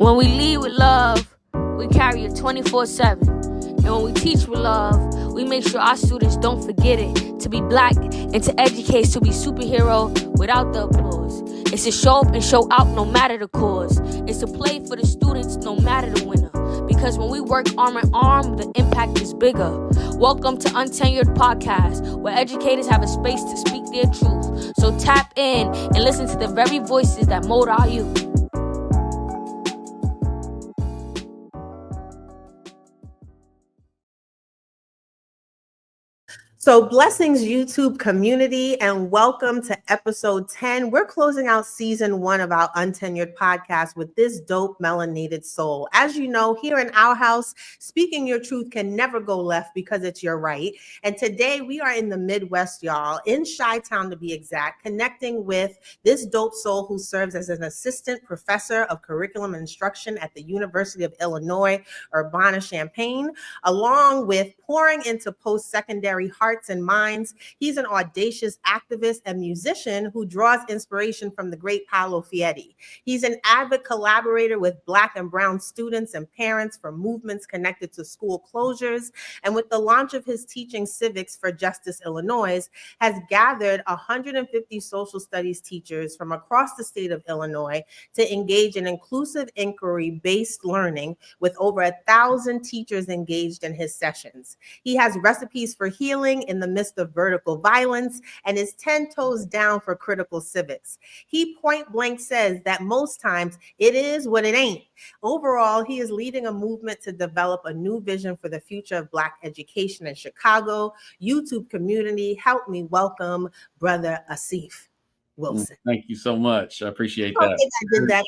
When we lead with love, we carry it 24/7. And when we teach with love, we make sure our students don't forget it. To be black and to educate, to be superhero without the applause. It's to show up and show out no matter the cause. It's to play for the students no matter the winner. Because when we work arm in arm, the impact is bigger. Welcome to Untenured Podcast, where educators have a space to speak their truth. So tap in and listen to the very voices that mold our youth. So blessings, YouTube community, and welcome to episode 10. We're closing out season 1 of our Untenured Podcast with this dope melanated soul. As you know, here in our house, speaking your truth can never go left because it's your right. And today we are in the Midwest, y'all, in ChiTown to be exact, connecting with this dope soul who serves as an assistant professor of curriculum and instruction at the University of Illinois, Urbana-Champaign, along with pouring into post-secondary hearts and minds. He's an audacious activist and musician who draws inspiration from the great Paolo Fieri. He's an avid collaborator with Black and Brown students and parents for movements connected to school closures. And with the launch of his Teaching Civics for Justice Illinois, has gathered 150 social studies teachers from across the state of Illinois to engage in inclusive inquiry-based learning with over 1,000 teachers engaged in his sessions. He has recipes for healing in the midst of vertical violence and is 10 toes down for critical civics. He point blank says that most times it is what it ain't. Overall, he is leading a movement to develop a new vision for the future of Black education in Chicago. YouTube community, help me welcome Brother Asif Wilson. Thank you so much. I appreciate that. I did that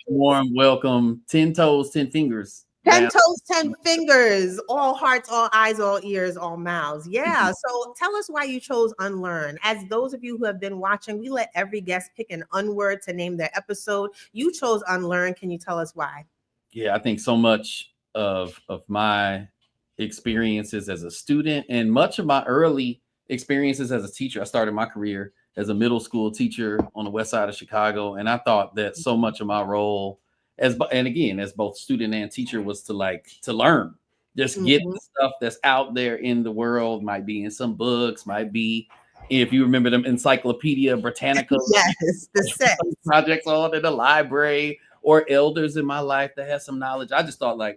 warm welcome. 10 toes, 10 fingers. 10 toes, 10 fingers, all hearts, all eyes, all ears, all mouths. Yeah. So tell us why you chose UNlearn. As those of you who have been watching, we let every guest pick an unword to name their episode. You chose UNlearn. Can you tell us why? Yeah, I think so much of my experiences as a student and much of my early experiences as a teacher. I started my career as a middle school teacher on the west side of Chicago. And I thought that so much of my role as both student and teacher was to learn, just get the stuff that's out there in the world, might be in some books, might be, if you remember them, Encyclopedia Britannica, yes, the set projects on in the library, or elders in my life that had some knowledge. I just thought I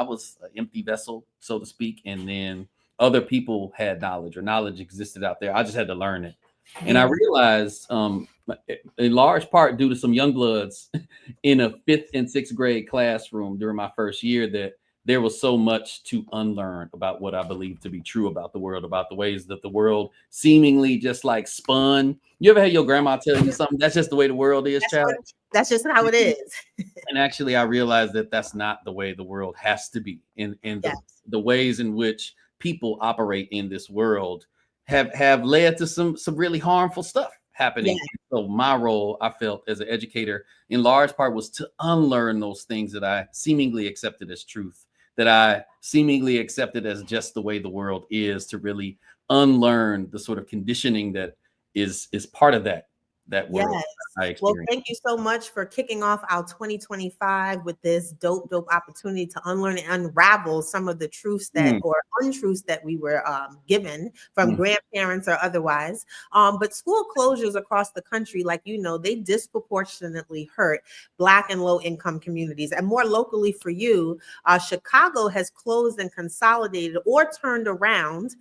was an empty vessel, so to speak. And then other people had knowledge, or knowledge existed out there. I just had to learn it. And I realized, in large part due to some young bloods in a 5th and 6th grade classroom during my first year, that there was so much to unlearn about what I believed to be true about the world, about the ways that the world seemingly just spun. You ever had your grandma tell you something? That's just the way the world is, child. That's just how it is. And actually, I realized that that's not the way the world has to be. And the ways in which people operate in this world have led to some really harmful stuff happening. Yeah. So my role, I felt, as an educator, in large part, was to unlearn those things that I seemingly accepted as truth, that I seemingly accepted as just the way the world is, to really unlearn the sort of conditioning that is part of that world. Yes. Well, thank you so much for kicking off our 2025 with this dope opportunity to unlearn and unravel some of the truths that or untruths that we were given from grandparents or otherwise. But school closures across the country, they disproportionately hurt Black and low income communities. And more locally for you, Chicago has closed and consolidated or turned around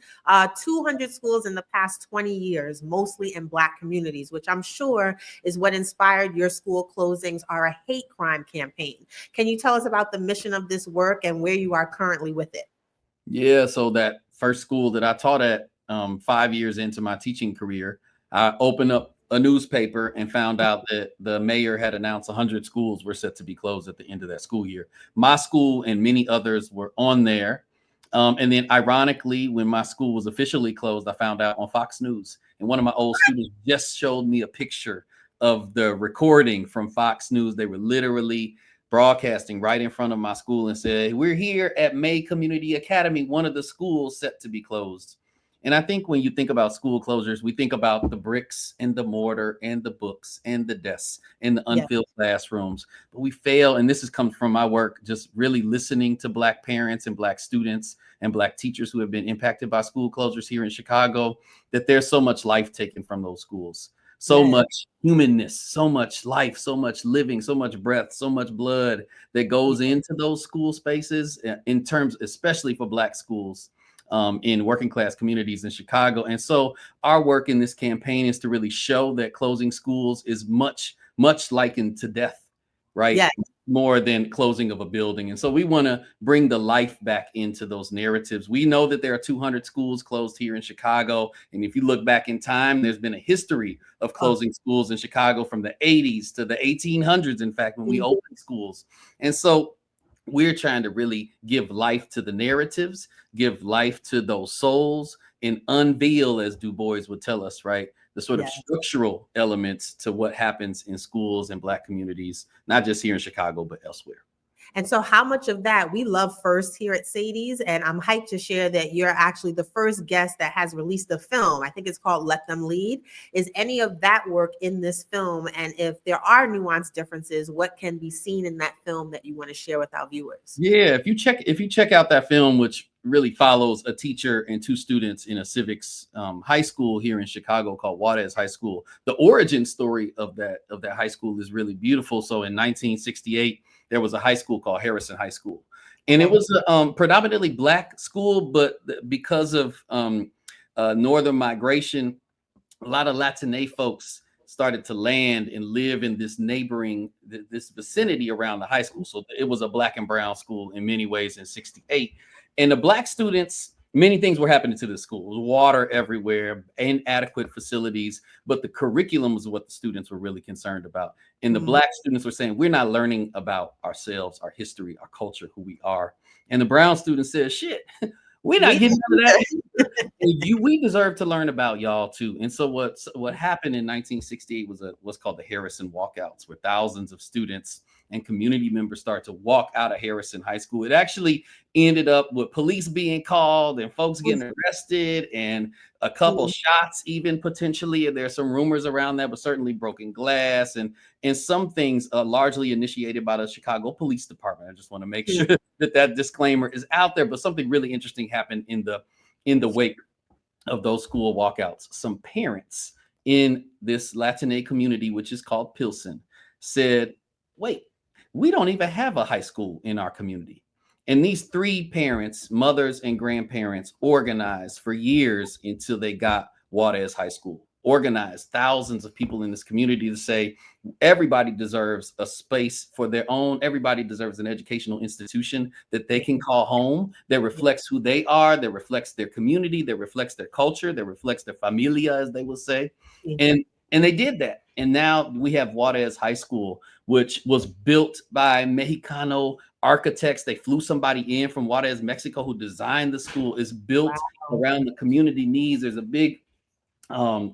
200 schools in the past 20 years, mostly in Black communities, which I'm sure is what inspired your school closings are a hate crime campaign. Can you tell us about the mission of this work and where you are currently with it? Yeah, so that first school that I taught at 5 years into my teaching career, I opened up a newspaper and found out that the mayor had announced 100 schools were set to be closed at the end of that school year. My school and many others were on there. And then ironically, when my school was officially closed, I found out on Fox News. And one of my old students just showed me a picture of the recording from Fox News. They were literally broadcasting right in front of my school and said, "We're here at May Community Academy, one of the schools set to be closed." And I think when you think about school closures, we think about the bricks and the mortar and the books and the desks and the unfilled classrooms. But we fail, and this has come from my work, just really listening to Black parents and Black students and Black teachers who have been impacted by school closures here in Chicago, that there's so much life taken from those schools. So much humanness, so much life, so much living, so much breath, so much blood that goes into those school spaces in terms, especially for Black schools in working class communities in Chicago. And so our work in this campaign is to really show that closing schools is much likened to death, right? Yeah. More than closing of a building. And so we want to bring the life back into those narratives. We know that there are 200 schools closed here in Chicago. And if you look back in time, there's been a history of closing schools in Chicago from the 80s to the 1800s, in fact, when we opened schools. And so we're trying to really give life to the narratives, give life to those souls, and unveil, as Du Bois would tell us, right, the sort of structural elements to what happens in schools and Black communities, not just here in Chicago, but elsewhere. And so how much of that we love first here at Sadie's, and I'm hyped to share that you're actually the first guest that has released a film. I think it's called Let Them Lead. Is any of that work in this film? And if there are nuanced differences, what can be seen in that film that you want to share with our viewers? Yeah, if you check out that film, which really follows a teacher and two students in a civics high school here in Chicago called Juarez High School, the origin story of that high school is really beautiful. So in 1968, there was a high school called Harrison High School, and it was a predominantly Black school, but because of northern migration, a lot of Latine folks started to land and live in this this vicinity around the high school. So it was a Black and brown school in many ways in 68. And the Black students, many things were happening to the school. Water everywhere, inadequate facilities, but the curriculum was what the students were really concerned about. And the Black students were saying, we're not learning about ourselves, our history, our culture, who we are. And the brown students said, shit, we're not getting none of that. We deserve to learn about y'all too. And so what happened in 1968 was what's called the Harrison walkouts, where thousands of students and community members start to walk out of Harrison High School. It actually ended up with police being called and folks getting arrested and a couple shots even potentially. And there's some rumors around that, but certainly broken glass and some things largely initiated by the Chicago Police Department. I just want to make sure that disclaimer is out there. But something really interesting happened in the wake of those school walkouts. Some parents in this Latine community, which is called Pilsen, said, wait, we don't even have a high school in our community. And these three parents, mothers and grandparents, organized for years until they got Juarez High School, organized thousands of people in this community to say, everybody deserves a space for their own. Everybody deserves an educational institution that they can call home, that reflects who they are, that reflects their community, that reflects their culture, that reflects their familia, as they will say. And they did that. And now we have Juarez High School, which was built by Mexicano architects. They flew somebody in from Juarez, Mexico, who designed the school. It's built around the community needs. There's a big, a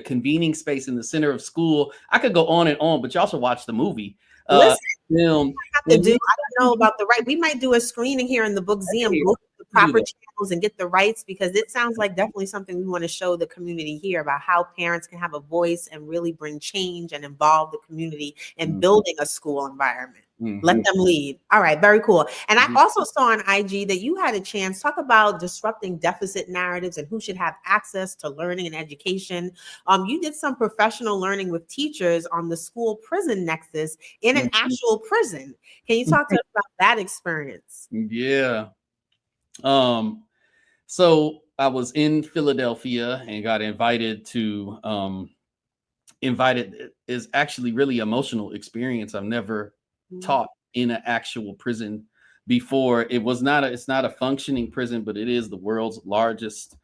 convening space in the center of school. I could go on and on, but you also watch the movie. Film. I don't know about the right. We might do a screening here in the Bookseum, the proper channels and get the rights, because it sounds like definitely something we want to show the community here about how parents can have a voice and really bring change and involve the community in building a school environment. Let them lead. All right, very cool. And I also saw on IG that you had a chance talk about disrupting deficit narratives and who should have access to learning and education. You did some professional learning with teachers on the school prison nexus in an actual prison. Can you talk to us about that experience? Yeah. So I was in Philadelphia and got invited to invited is actually really emotional experience. I've never taught in an actual prison before. It's not a functioning prison, but it is the world's largest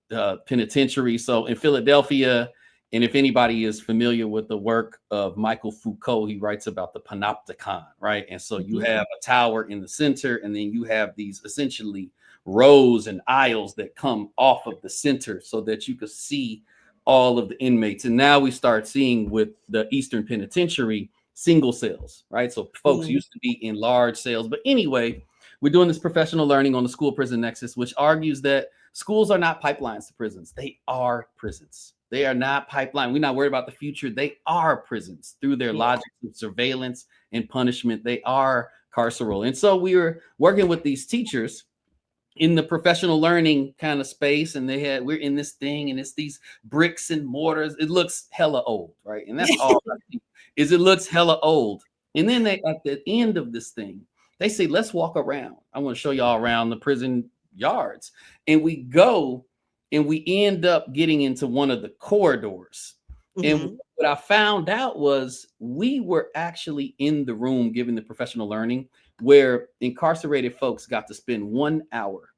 penitentiary. So in Philadelphia, and if anybody is familiar with the work of Michael Foucault, he writes about the panopticon, right? And so you have a tower in the center, and then you have these essentially rows and aisles that come off of the center so that you could see all of the inmates. And now we start seeing with the Eastern Penitentiary single cells, right? So folks used to be in large cells. But anyway, we're doing this professional learning on the school prison nexus, which argues that schools are not pipelines to prisons. They are prisons. They are not pipeline. We're not worried about the future. They are prisons through their logic of surveillance and punishment. They are carceral. And so we were working with these teachers in the professional learning kind of space, and we're in this thing, and it's these bricks and mortars. It looks hella old, right? And that's all I think, is it looks hella old. And then they, at the end of this thing, they say, let's walk around. I want to show y'all around the prison yards. And we go, and we end up getting into one of the corridors. And what I found out was we were actually in the room giving the professional learning where incarcerated folks got to spend 1 hour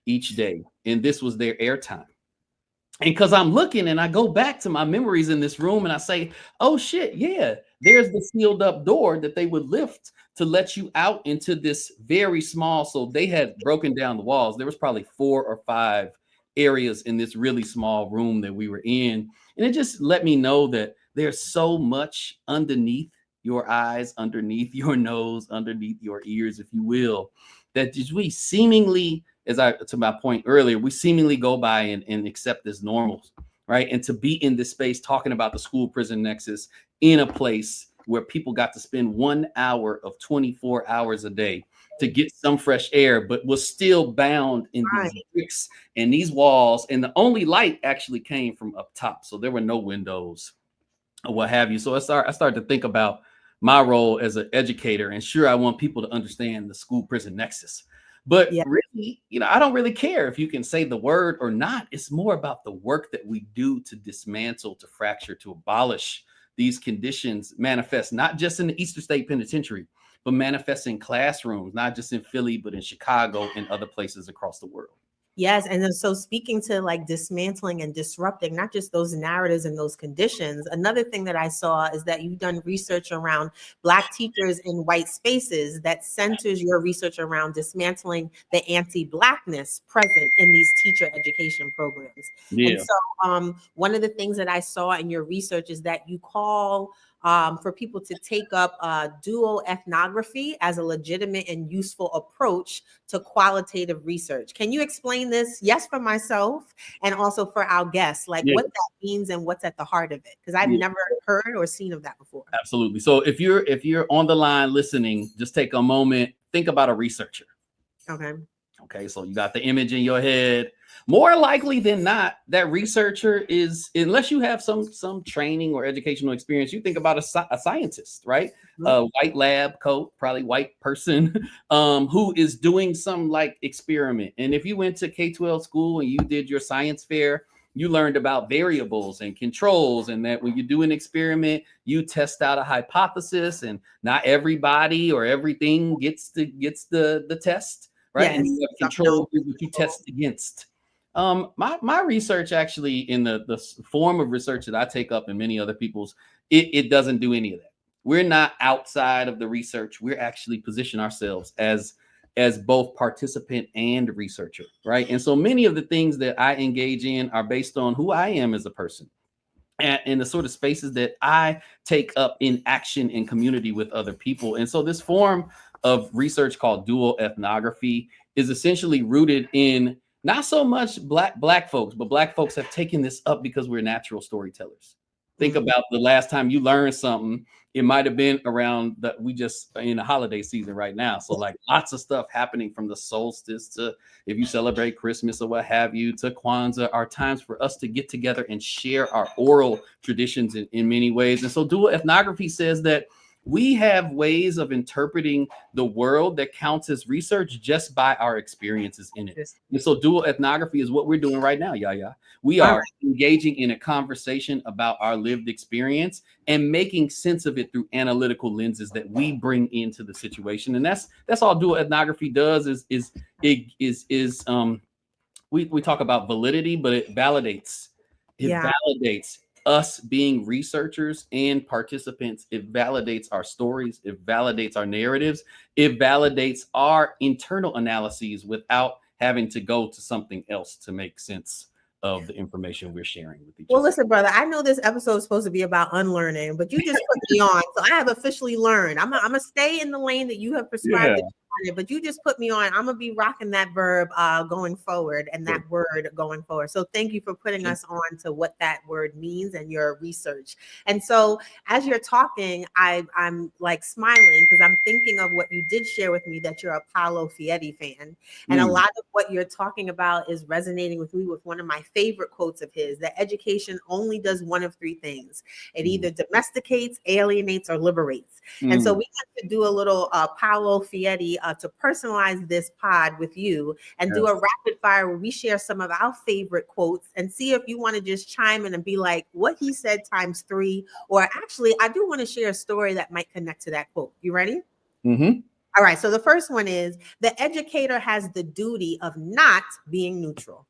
each day. And this was their airtime. And because I'm looking and I go back to my memories in this room and I say, oh shit, yeah, there's the sealed up door that they would lift to let you out into this very small. So they had broken down the walls. There was probably 4 or 5 areas in this really small room that we were in. And it just let me know that there's so much underneath your eyes, underneath your nose, underneath your ears, if you will, that we seemingly, to my point earlier, we seemingly go by and accept this normal, right? And to be in this space talking about the school prison nexus in a place where people got to spend 1 hour of 24 hours a day to get some fresh air, but was still bound in these bricks and these walls. And the only light actually came from up top. So there were no windows or what have you. So I started to think about my role as an educator. And sure, I want people to understand the school prison nexus. But really, I don't really care if you can say the word or not. It's more about the work that we do to dismantle, to fracture, to abolish these conditions manifest, not just in the Eastern State Penitentiary, but manifest in classrooms, not just in Philly, but in Chicago and other places across the world. Yes. And then so speaking to like dismantling and disrupting, not just those narratives and those conditions, another thing that I saw is that you've done research around Black teachers in white spaces that centers your research around dismantling the anti-blackness present in these teacher education programs. Yeah. And so one of the things that I saw in your research is that you call for people to take up duoethnography as a legitimate and useful approach to qualitative research. Can you explain this? Yes, for myself and also for our guests, like what that means and what's at the heart of it, because I've never heard or seen of that before. Absolutely. So if you're on the line listening, just take a moment, think about a researcher. Okay, so you got the image in your head. More likely than not, that researcher is, unless you have some training or educational experience, you think about a scientist, right? A white lab coat, probably white person who is doing some like experiment. And if you went to K-12 school and you did your science fair, you learned about variables and controls, and that when you do an experiment, you test out a hypothesis, and not everybody or everything gets the test, right? Yes. And you have control what you test against. My research actually, in the form of research that I take up and many other people's, it doesn't do any of that. We're not outside of the research. We're actually position ourselves as both participant and researcher, right? And so many of the things that I engage in are based on who I am as a person and the sort of spaces that I take up in action in community with other people. And so this form of research called duoethnography is essentially rooted in not so much black folks, but Black folks have taken this up because we're natural storytellers. Think about the last time you learned something. It might have been around we just in the holiday season right now. So like lots of stuff happening from the solstice to, if you celebrate Christmas or what have you, to Kwanzaa, are times for us to get together and share our oral traditions in many ways. And so duoethnography says that we have ways of interpreting the world that counts as research just by our experiences in it. And so duoethnography is what we're doing right now, Yaya. We are engaging in a conversation about our lived experience and making sense of it through analytical lenses that we bring into the situation. And that's all duoethnography does we talk about validity, but it validates. It validates us being researchers and participants. It validates our stories. It validates our narratives. It validates our internal analyses without having to go to something else to make sense of the information we're sharing with each other. Well, listen, brother, I know this episode is supposed to be about unlearning, but you just put me on. So I have officially learned. I'm going to stay in the lane that you have prescribed on it, but you just put me on. I'm gonna be rocking that verb going forward and that word going forward. So thank you for putting us on to what that word means and your research. And so as you're talking, I'm like smiling because I'm thinking of what you did share with me, that you're a Paulo Freire fan. And a lot of what you're talking about is resonating with me with one of my favorite quotes of his, that education only does one of three things. It either domesticates, alienates, or liberates. And so we got to do a little Paulo Freire to personalize this pod with you and do a rapid fire where we share some of our favorite quotes and see if you want to just chime in and be like what he said times 3. Or actually, I do want to share a story that might connect to that quote. You ready? Mm-hmm. All right. So the first one is, the educator has the duty of not being neutral.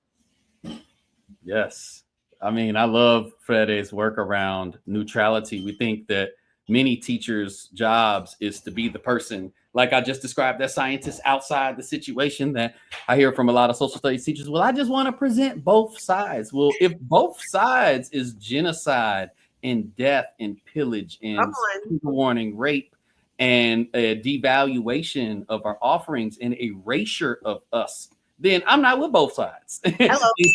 Yes. I mean, I love Freire's work around neutrality. We think that many teachers' jobs is to be the person, like I just described, that scientist outside the situation, that I hear from a lot of social studies teachers. Well, I just want to present both sides. Well, if both sides is genocide and death and pillage and warning, rape, and a devaluation of our offerings and erasure of us, then I'm not with both sides.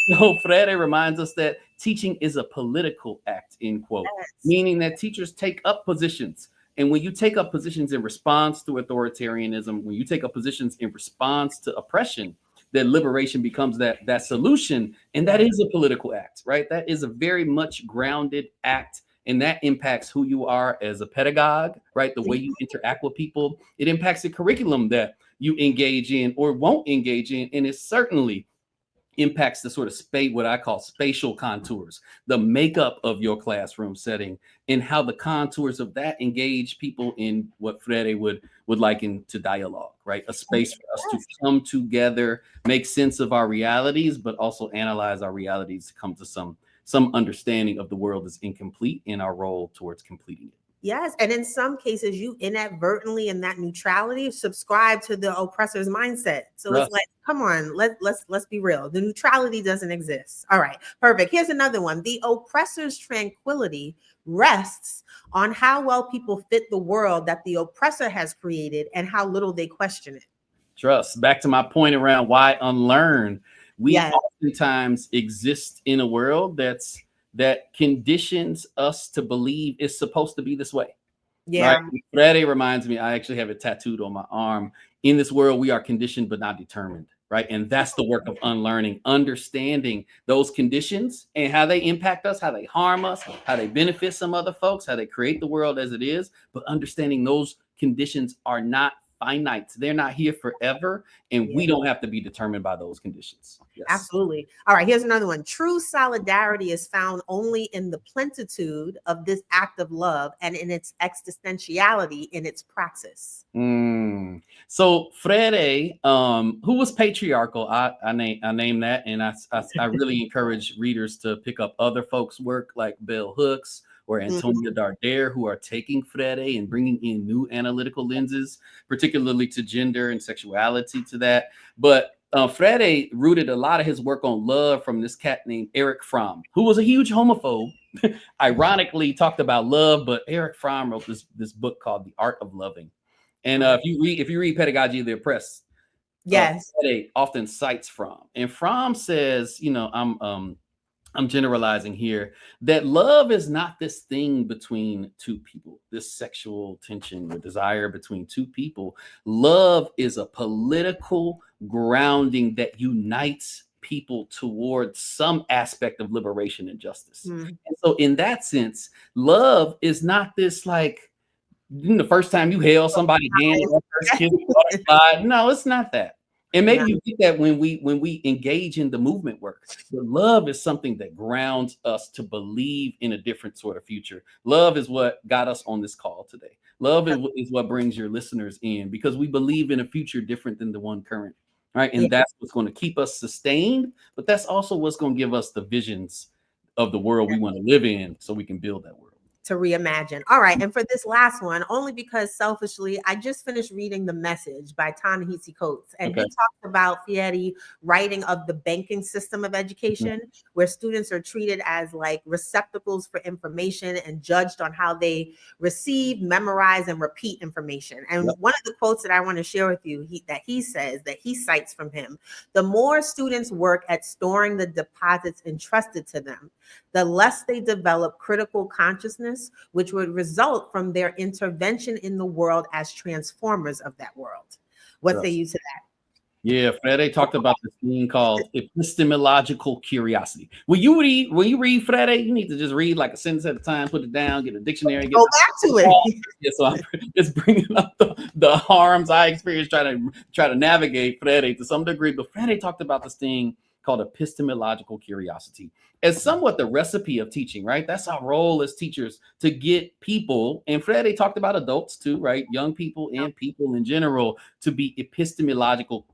So Freire reminds us that teaching is a political act, end quote, meaning that teachers take up positions. And when you take up positions in response to authoritarianism, when you take up positions in response to oppression, that liberation becomes that solution. And that is a political act, right? That is a very much grounded act. And that impacts who you are as a pedagogue, right? The way you interact with people. It impacts the curriculum that you engage in or won't engage in. And it certainly impacts the sort of what I call spatial contours, the makeup of your classroom setting, and how the contours of that engage people in what Freire would liken to dialogue, right? A space for us to come together, make sense of our realities, but also analyze our realities to come to some understanding of the world is incomplete in our role towards completing it. Yes. And in some cases, you inadvertently in that neutrality subscribe to the oppressor's mindset. So it's like, come on, let's be real. The neutrality doesn't exist. All right, perfect. Here's another one. The oppressor's tranquility rests on how well people fit the world that the oppressor has created and how little they question it. Trust. Back to my point around why unlearn. We oftentimes exist in a world that conditions us to believe it's supposed to be this way. Yeah. Right? Freire reminds me, I actually have it tattooed on my arm. In this world, we are conditioned but not determined, right? And that's the work of unlearning, understanding those conditions and how they impact us, how they harm us, how they benefit some other folks, how they create the world as it is, but understanding those conditions are not finite. They're not here forever, and we don't have to be determined by those conditions. Yes. Absolutely. All right, here's another one. True solidarity is found only in the plenitude of this act of love and in its existentiality in its praxis. So Freire, who was patriarchal, I name that, and I really encourage readers to pick up other folks' work like Bell Hooks or Antonia Dardere, who are taking Freire and bringing in new analytical lenses, particularly to gender and sexuality to that. But Freire rooted a lot of his work on love from this cat named Erich Fromm, who was a huge homophobe, ironically talked about love, but Erich Fromm wrote this book called The Art of Loving. And if you read Pedagogy of the Oppressed, Freire often cites Fromm. And Fromm says, I'm generalizing here, that love is not this thing between two people, this sexual tension or desire between two people. Love is a political grounding that unites people towards some aspect of liberation and justice. And so in that sense, love is not this like the first time you held somebody's hand, first kiss, no, it's not that. And maybe you get that when we engage in the movement work. But love is something that grounds us to believe in a different sort of future. Love is what got us on this call today. Love is what brings your listeners in, because we believe in a future different than the one current, right? And that's what's going to keep us sustained. But that's also what's going to give us the visions of the world we want to live in so we can build that world. to reimagine. All right. And for this last one, only because selfishly, I just finished reading The Message by Ta-Nehisi Coates. And he talks about Freire writing of the banking system of education, where students are treated as like receptacles for information and judged on how they receive, memorize, and repeat information. And one of the quotes that I want to share with you that he says, that he cites from him: the more students work at storing the deposits entrusted to them, the less they develop critical consciousness, which would result from their intervention in the world as transformers of that world. What say you to that? Yeah, Freire talked about this thing called epistemological curiosity. When you read Freire, you need to just read like a sentence at a time, put it down, get a dictionary, go back to it. Yeah, so I'm just bringing up the harms I experienced try to navigate Freire to some degree. But Freire talked about this thing called epistemological curiosity as somewhat the recipe of teaching, right? That's our role as teachers, to get people, and Freire talked about adults too, right? Young people and people in general, to be epistemologically,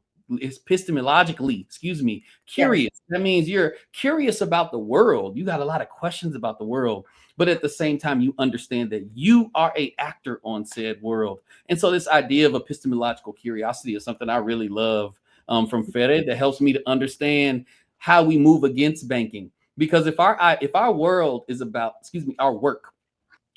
curious. That means you're curious about the world. You got a lot of questions about the world, but at the same time, you understand that you are an actor on said world. And so this idea of epistemological curiosity is something I really love from Freire, that helps me to understand how we move against banking. Because if our world is about, our work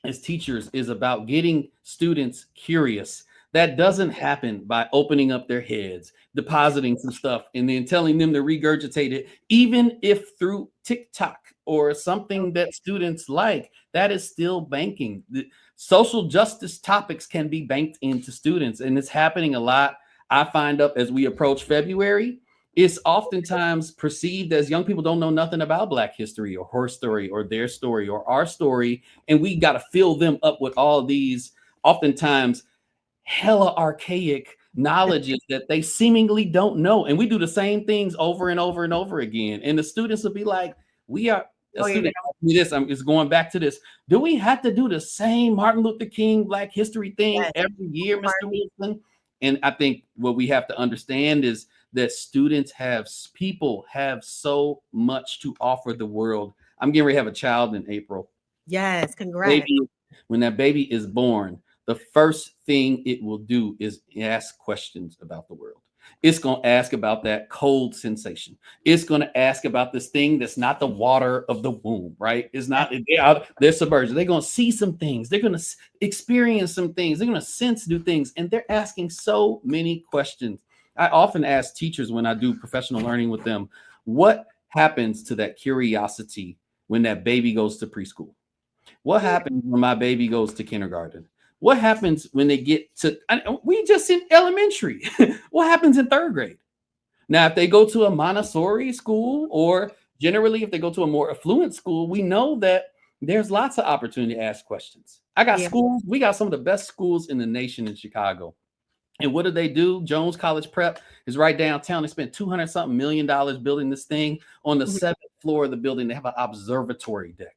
as teachers is about getting students curious, that doesn't happen by opening up their heads, depositing some stuff, and then telling them to regurgitate it, even if through TikTok or something that students like. That is still banking. The social justice topics can be banked into students, and it's happening a lot. I find up as we approach February, it's oftentimes perceived as young people don't know nothing about Black history or her story or their story or our story. And we got to fill them up with all these oftentimes hella archaic knowledges that they seemingly don't know. And we do the same things over and over and over again. And the students will be like, student asked me this, I'm just going back to this. Do we have to do the same Martin Luther King Black history thing every year, Mr. Wilson? And I think what we have to understand is that people have so much to offer the world. I'm getting ready to have a child in April. Yes, congrats. When that baby is born, the first thing it will do is ask questions about the world. It's going to ask about that cold sensation. It's going to ask about this thing that's not the water of the womb, right? It's not, they're submerged. They're going to see some things. They're going to experience some things. They're going to sense new things. And they're asking so many questions. I often ask teachers when I do professional learning with them, what happens to that curiosity when that baby goes to preschool? What happens when my baby goes to kindergarten? What happens when they get to, we just in elementary, what happens in third grade? Now, if they go to a Montessori school, or generally if they go to a more affluent school, we know that there's lots of opportunity to ask questions. I got schools, we got some of the best schools in the nation in Chicago. And what do? Jones College Prep is right downtown. They spent $200-something million building this thing. On the 7th floor of the building, they have an observatory deck.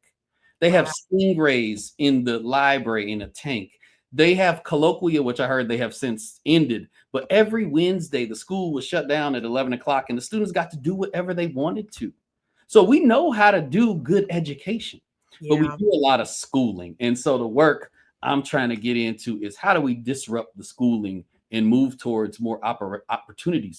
They have stingrays in the library in a tank. They have colloquia, which I heard they have since ended. But every Wednesday, the school was shut down at 11 o'clock, and the students got to do whatever they wanted to. So we know how to do good education, but we do a lot of schooling. And so the work I'm trying to get into is how do we disrupt the schooling and move towards more opportunity,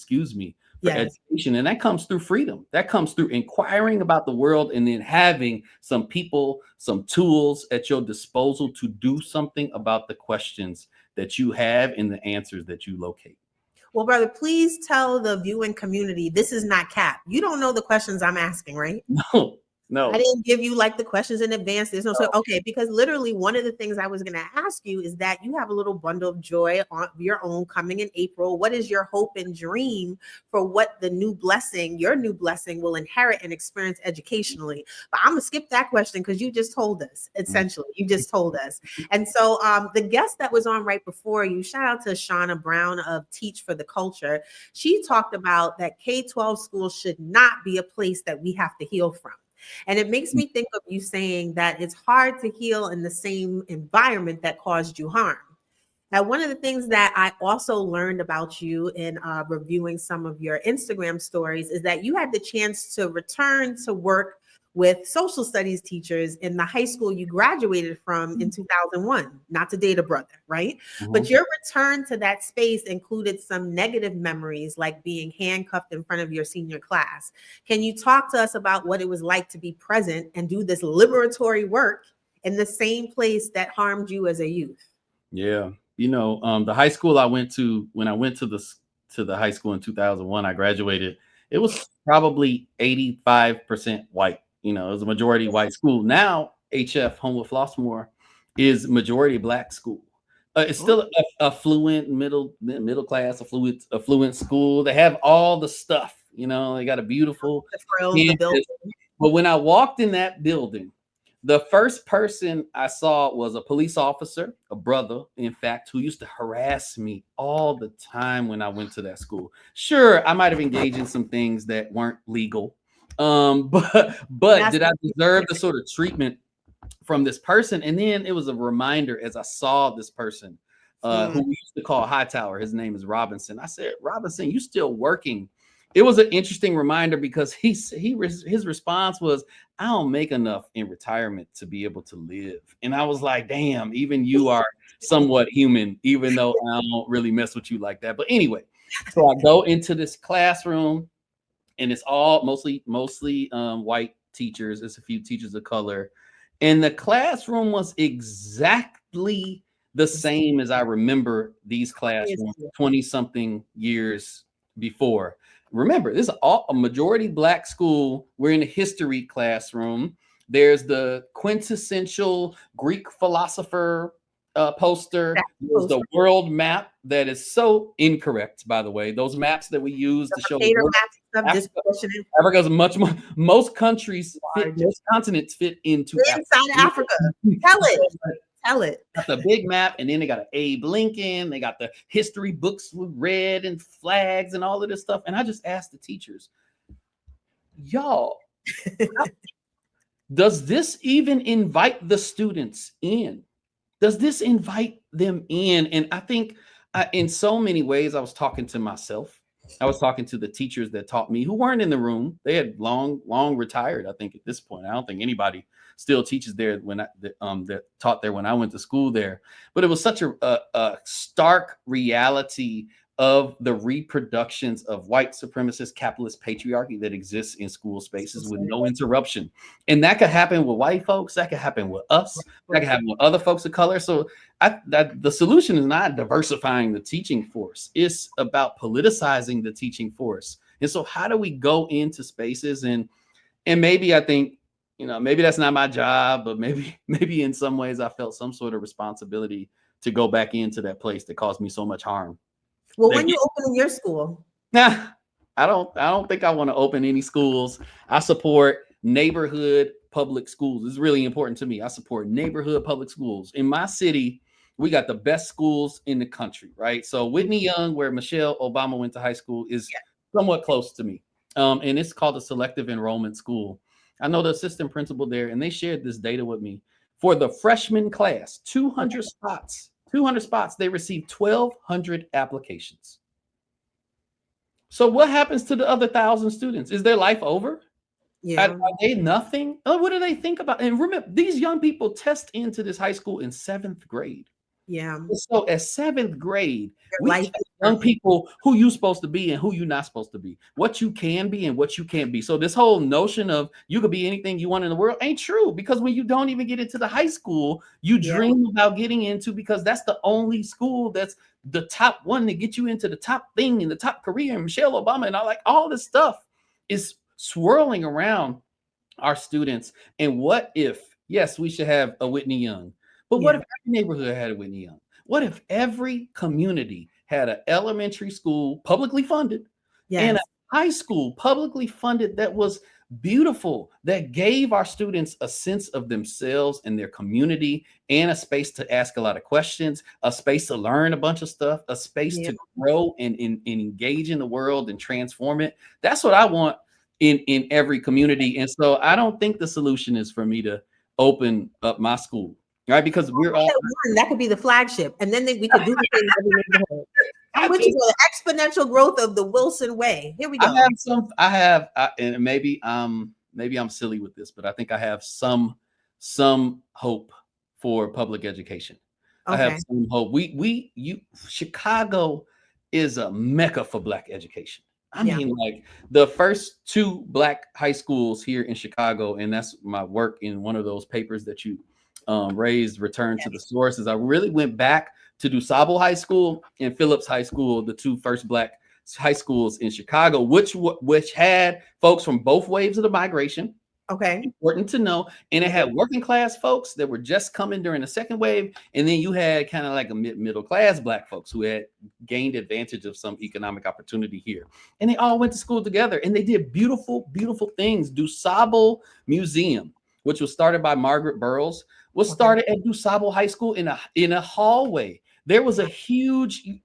for education. And that comes through freedom. That comes through inquiring about the world and then having some people, some tools at your disposal to do something about the questions that you have and the answers that you locate. Well, brother, please tell the viewing community, this is not cap. You don't know the questions I'm asking, right? No. I didn't give you like the questions in advance. There's no. Okay, because literally one of the things I was going to ask you is that you have a little bundle of joy on your own coming in April. What is your hope and dream for what the new blessing, your new blessing, will inherit and experience educationally? But I'm going to skip that question because you just told us, essentially. You just told us. And so the guest that was on right before you, shout out to Shauna Brown of Teach for the Culture. She talked about that K-12 schools should not be a place that we have to heal from. And it makes me think of you saying that it's hard to heal in the same environment that caused you harm. Now, one of the things that I also learned about you in reviewing some of your Instagram stories is that you had the chance to return to work with social studies teachers in the high school you graduated from in 2001, not to date a brother, right? Mhm. But your return to that space included some negative memories, like being handcuffed in front of your senior class. Can you talk to us about what it was like to be present and do this liberatory work in the same place that harmed you as a youth? Yeah. The high school I went to, when I went to the high school in 2001, I graduated, it was probably 85% white. It was a majority white school. Now, HF, Homewood Flossmoor, is majority black school. It's still a affluent middle class, affluent school. They have all the stuff. They got a beautiful the frills, the building. But when I walked in that building, the first person I saw was a police officer, a brother, in fact, who used to harass me all the time when I went to that school. Sure, I might have engaged in some things that weren't legal, but did I deserve the sort of treatment from this person? And then it was a reminder as I saw this person who we used to call Hightower. His name is Robinson. I said, Robinson, you still working? It was an interesting reminder because his response was, I don't make enough in retirement to be able to live. And I was like, damn, even you are somewhat human, even though I don't really mess with you like that. But anyway, so I go into this classroom and it's all mostly white teachers. There's a few teachers of color. And the classroom was exactly the same as I remember these classrooms 20-something years before. Remember, this is a majority black school. We're in a history classroom. There's the quintessential Greek philosopher poster. There's the world map that is so incorrect, by the way. Those maps that we use to show the world. Africa is much more. Most countries, most continents fit into inside Africa. Tell it. Got the big map, and then they got an Abe Lincoln. They got the history books with red and flags and all of this stuff. And I just asked the teachers, y'all, does this even invite the students in? Does this invite them in? And I think in so many ways, I was talking to myself. I was talking to the teachers that taught me who weren't in the room. They had long retired, I think, at this point. I don't think anybody still teaches there that taught there when I went to school there. But it was such a stark reality of the reproductions of white supremacist capitalist patriarchy that exists in school spaces with no interruption. And that could happen with white folks. That could happen with us. That could happen with other folks of color. So the solution is not diversifying the teaching force. It's about politicizing the teaching force. And so how do we go into spaces and maybe I think, maybe that's not my job, but maybe in some ways I felt some sort of responsibility to go back into that place that caused me so much harm. Well, when you open in your school? Nah, I don't think I want to open any schools. I support neighborhood public schools. This is really important to me. I support neighborhood public schools. In my city, we got the best schools in the country, right? So Whitney Young, where Michelle Obama went to high school, is somewhat close to me. And it's called a selective enrollment school. I know the assistant principal there, and they shared this data with me. For the freshman class, 200 spots, they received 1,200 applications. So what happens to the other 1,000 students? Is their life over? Yeah. Are they nothing? What do they think about? And remember, these young people test into this high school in 7th grade. Yeah. So at 7th grade, we teach young people who you're supposed to be and who you're not supposed to be, what you can be and what you can't be. So this whole notion of you could be anything you want in the world ain't true, because when you don't even get into the high school, you dream about getting into, because that's the only school that's the top one to get you into the top thing in the top career. And Michelle Obama and all this stuff is swirling around our students. And what if, yes, we should have a Whitney Young, but what if every neighborhood had a Whitney Young? What if every community had an elementary school publicly funded and a high school publicly funded that was beautiful, that gave our students a sense of themselves and their community, and a space to ask a lot of questions, a space to learn a bunch of stuff, a space to grow and engage in the world and transform it? That's what I want in every community. And so I don't think the solution is for me to open up my school. Right, because we're all that could be the flagship, and then we could do the thing in every neighborhood, which is an exponential growth of the Wilson way. Here we go. And maybe I'm maybe I'm silly with this, but I think I have some hope for public education. I have some hope. Chicago is a mecca for Black education. I mean, like the first 2 Black high schools here in Chicago, and that's my work in one of those papers that you raised, Return to the Sources. I really went back to DuSable High School and Phillips High School, the 2 first Black high schools in Chicago, which had folks from both waves of the migration. Okay. Important to know. And it had working class folks that were just coming during the second wave. And then you had kind of like a middle class Black folks who had gained advantage of some economic opportunity here. And they all went to school together and they did beautiful, beautiful things. DuSable Museum, which was started by Margaret Burroughs, was started at DuSable High School in a hallway. There was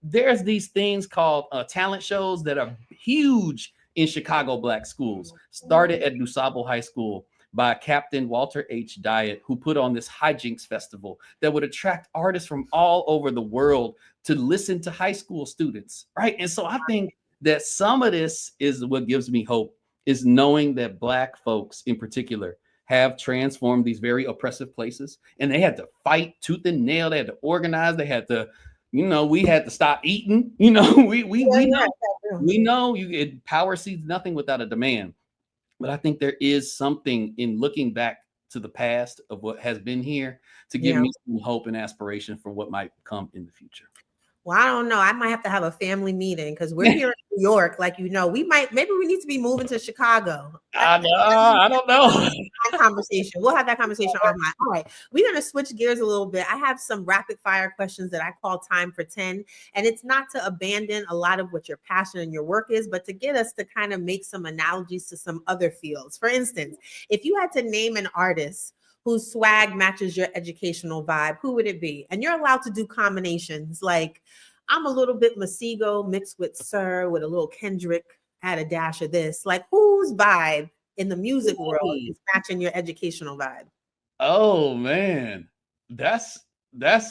there's these things called talent shows that are huge in Chicago Black schools, started at DuSable High School by Captain Walter H. Diet, who put on this hijinks festival that would attract artists from all over the world to listen to high school students, right? And so I think that some of this is what gives me hope, is knowing that Black folks in particular have transformed these very oppressive places, and they had to fight tooth and nail, they had to organize, they had to, we had to stop eating, we know power sees nothing without a demand. But I think there is something in looking back to the past of what has been here to give me some hope and aspiration for what might come in the future. Well, I don't know. I might have to have a family meeting because we're here in New York. Like, maybe we need to be moving to Chicago. I don't know. Conversation. We'll have that conversation online. All right. We're going to switch gears a little bit. I have some rapid fire questions that I call time for 10. And it's not to abandon a lot of what your passion and your work is, but to get us to kind of make some analogies to some other fields. For instance, if you had to name an artist whose swag matches your educational vibe, who would it be? And you're allowed to do combinations like, I'm a little bit Masego mixed with Sir with a little Kendrick, add a dash of this. Like, whose vibe in the music world is matching your educational vibe? Oh man, that's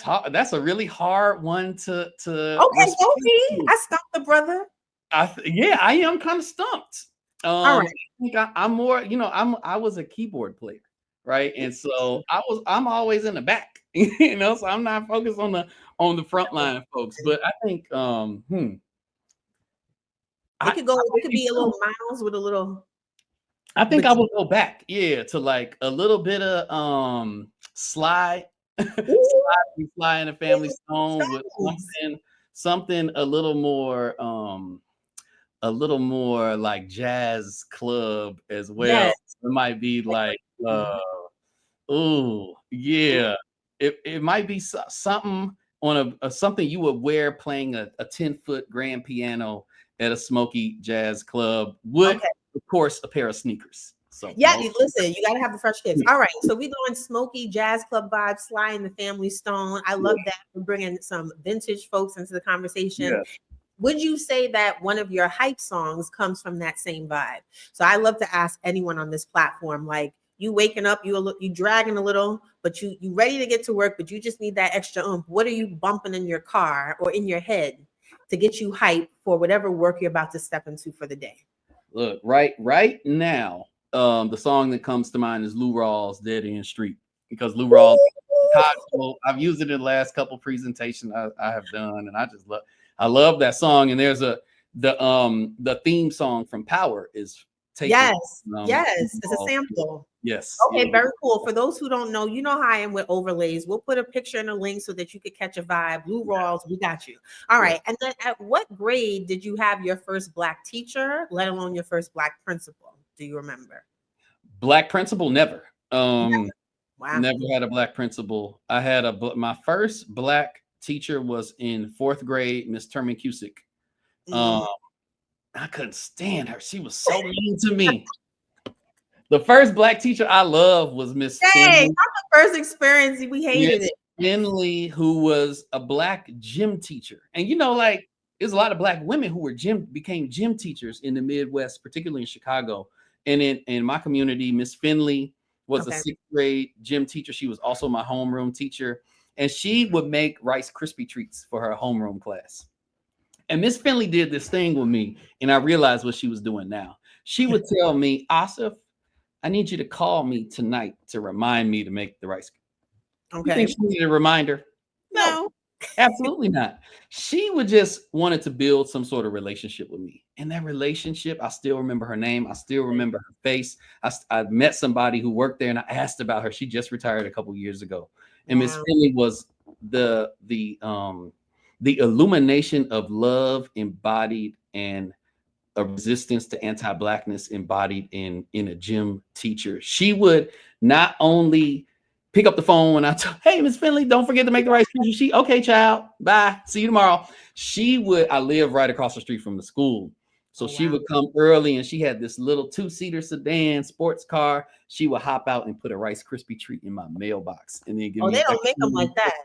hard. That's a really hard one to. Okay, Sophie, I stumped the brother. I am kind of stumped. All right. I think I'm more. I was a keyboard player. Right. And so I'm always in the back, so I'm not focused on the front line folks. But I think it could be a little Miles with a little. I think I will go back, to like a little bit of Sly in the Family Stone with something a little more like jazz club as well. Yes. It might be like it might be something on something you would wear playing a 10-foot grand piano at a smoky jazz club with, of course, a pair of sneakers. So listen, you got to have the fresh kicks. All right, so we doing smoky jazz club vibes, Sly and the Family Stone. I love that. We're bringing some vintage folks into the conversation. Yeah. Would you say that one of your hype songs comes from that same vibe? So I love to ask anyone on this platform, like, you waking up, you dragging a little, but you ready to get to work, but you just need that extra oomph. What are you bumping in your car or in your head to get you hype for whatever work you're about to step into for the day? Look, right now, the song that comes to mind is Lou Rawls' Dead End Street, because Lou Rawls, I've used it in the last couple presentations I have done, and I love that song. And there's the theme song from Power is taken. Yes, it's a sample. Yes. Okay, very cool. For those who don't know, you know how I am with overlays. We'll put a picture and a link so that you could catch a vibe. Lou Rawls, we got you. All right. And then at what grade did you have your first Black teacher, let alone your first Black principal? Do you remember? Black principal? Never. Wow. Never had a Black principal. I had my first Black teacher was in 4th grade, Miss Terman Cusick. I couldn't stand her. She was so mean to me. The first Black teacher I loved was Miss Finley. Not the first experience. We hated it. Finley, who was a Black gym teacher. And there's a lot of Black women who became gym teachers in the Midwest, particularly in Chicago. And in my community, Miss Finley was a 6th grade gym teacher. She was also my homeroom teacher. And she would make Rice Krispie treats for her homeroom class. And Miss Finley did this thing with me, and I realized what she was doing now. She would tell me, Asif, I need you to call me tonight to remind me to make the rice. Okay. You think she needed a reminder? No. Absolutely not. She would just wanted to build some sort of relationship with me. And that relationship, I still remember her name. I still remember her face. I met somebody who worked there and I asked about her. She just retired a couple years ago. And Miss Finley was the illumination of love embodied and a resistance to anti-blackness embodied in a gym teacher. She would not only pick up the phone when hey, Miss Finley, don't forget to make the right decision. She, okay, child, bye, see you tomorrow. I live right across the street from the school. So she would come early and she had this little 2-seater sedan sports car. She would hop out and put a Rice Krispie treat in my mailbox and then give me. They don't make them like that.